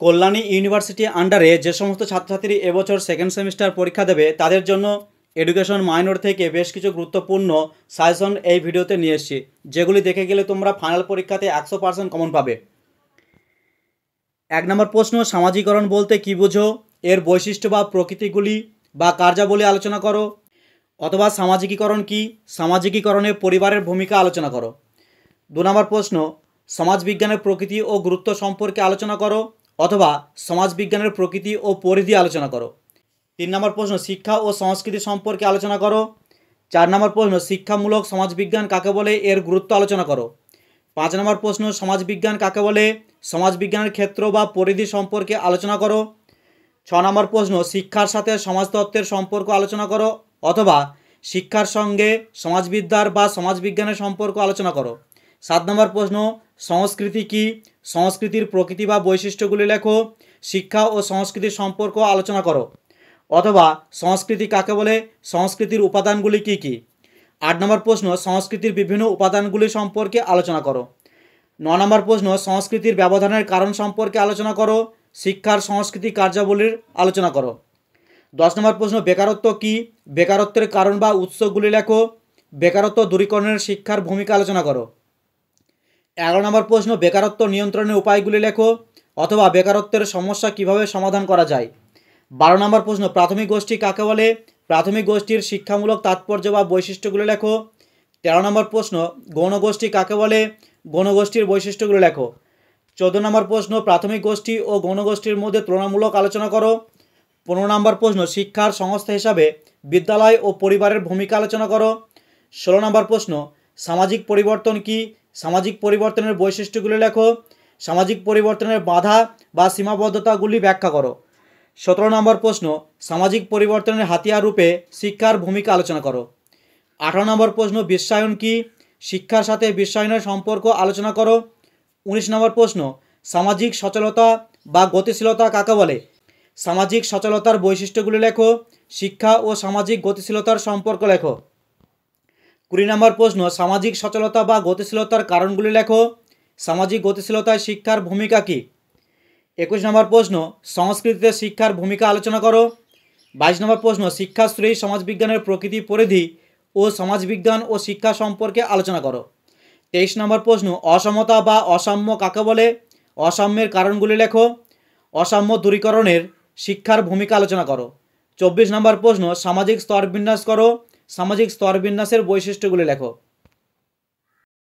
Kalyani university আন্ডারে যে সমস্ত ছাত্রছাত্রী এবছর সেকেন্ড সেমিস্টার পরীক্ষা দেবে তাদের জন্য এডুকেশন মাইনর থেকে বেশ কিছু গুরুত্বপূর্ণ সাজেশন এই ভিডিওতে নিয়ে এসেছি, যেগুলি দেখে গেলে তোমরা ফাইনাল পরীক্ষাতে 100% কমন পাবে। 1 নম্বর প্রশ্ন, সামাজিকরণ বলতে কী বোঝো? এর বৈশিষ্ট্য বা প্রকৃতিগুলি বা কার্যাবলী আলোচনা করো। অথবা সামাজিকীকরণ কী? সামাজিকীকরণে পরিবারের ভূমিকা আলোচনা করো। 2 নম্বর প্রশ্ন, সমাজবিজ্ঞানের প্রকৃতি ও গুরুত্ব সম্পর্কে আলোচনা করো। অথবা সমাজবিজ্ঞানের প্রকৃতি ও পরিধি আলোচনা করো। 3 নম্বর প্রশ্ন, শিক্ষা ও সংস্কৃতি সম্পর্কে আলোচনা করো। 4 নম্বর প্রশ্ন, শিক্ষামূলক সমাজবিজ্ঞান কাকে বলে? এর গুরুত্ব আলোচনা করো। 5 নম্বর প্রশ্ন, সমাজবিজ্ঞান কাকে বলে? সমাজবিজ্ঞানের ক্ষেত্র বা পরিধি সম্পর্কে আলোচনা করো। 6 নম্বর প্রশ্ন, শিক্ষার সাথে সমাজতত্ত্বের সম্পর্ক আলোচনা করো। অথবা শিক্ষার সঙ্গে সমাজবিদ্যার বা সমাজবিজ্ঞানের সম্পর্ক আলোচনা করো। 7 নম্বর প্রশ্ন, সংস্কৃতি কী? সংস্কৃতির প্রকৃতি বা বৈশিষ্ট্যগুলি লেখো। শিক্ষা ও সংস্কৃতির সম্পর্ক আলোচনা করো। অথবা সংস্কৃতি কাকে বলে? সংস্কৃতির উপাদানগুলি কী কী? 8 নম্বর প্রশ্ন, সংস্কৃতির বিভিন্ন উপাদানগুলি সম্পর্কে আলোচনা করো। 9 নম্বর প্রশ্ন, সংস্কৃতির ব্যবধানের কারণ সম্পর্কে আলোচনা করো। শিক্ষার সংস্কৃতি কার্যাবলীর আলোচনা করো। 10 নম্বর প্রশ্ন, বেকারত্ব কী? বেকারত্বের কারণ বা উৎসগুলি লেখো। বেকারত্ব দূরীকরণের শিক্ষার ভূমিকা আলোচনা করো। 11 নম্বর প্রশ্ন, বেকারত্ব নিয়ন্ত্রণের উপায়গুলি লেখো। অথবা বেকারত্বের সমস্যা কিভাবে সমাধান করা যায়। 12 নম্বর প্রশ্ন, প্রাথমিক গোষ্ঠী কাকে বলে? প্রাথমিক গোষ্ঠীর শিক্ষামূলক তাৎপর্য বা বৈশিষ্ট্যগুলি লেখো। 13 নম্বর প্রশ্ন, গৌণগোষ্ঠী কাকে বলে? গৌণগোষ্ঠীর বৈশিষ্ট্যগুলি লেখো। 14 নম্বর প্রশ্ন, প্রাথমিক গোষ্ঠী ও গৌণগোষ্ঠীর মধ্যে তুলনামূলক আলোচনা করো। 15 নম্বর প্রশ্ন, শিক্ষার সংস্থা হিসাবে বিদ্যালয় ও পরিবারের ভূমিকা আলোচনা করো। 16 নম্বর প্রশ্ন, সামাজিক পরিবর্তন কী? সামাজিক পরিবর্তনের বৈশিষ্ট্যগুলি লেখো। সামাজিক পরিবর্তনের বাধা বা সীমাবদ্ধতাগুলি ব্যাখ্যা করো। 17 নম্বর প্রশ্ন, সামাজিক পরিবর্তনের হাতিয়ার রূপে শিক্ষার ভূমিকা আলোচনা করো। 18 নম্বর প্রশ্ন, বিশ্বায়ন কী? শিক্ষার সাথে বিশ্বায়নের সম্পর্ক আলোচনা করো। 19 নম্বর প্রশ্ন, সামাজিক সচলতা বা গতিশীলতা কাকে বলে? সামাজিক সচলতার বৈশিষ্ট্যগুলি লেখো। শিক্ষা ও সামাজিক গতিশীলতার সম্পর্ক লেখো। 20 নম্বর প্রশ্ন, সামাজিক সচলতা বা গতিশীলতার কারণগুলি লেখো। সামাজিক গতিশীলতায় শিক্ষার ভূমিকা কী? 21 নম্বর প্রশ্ন, সংস্কৃতিতে শিক্ষার ভূমিকা আলোচনা করো। 22 নম্বর প্রশ্ন, শিক্ষাশ্রয়ী সমাজবিজ্ঞানের প্রকৃতি পরিধি ও সমাজবিজ্ঞান ও শিক্ষা সম্পর্কে আলোচনা করো। 23 নম্বর প্রশ্ন, অসমতা বা অসাম্য কাকে বলে? অসাম্যের কারণগুলি লেখো। অসাম্য দূরীকরণের শিক্ষার ভূমিকা আলোচনা করো। 24 নম্বর প্রশ্ন, সামাজিক স্তরবিন্যাস করো। সামাজিক স্তরবিন্যাসের বৈশিষ্ট্যগুলি লেখো।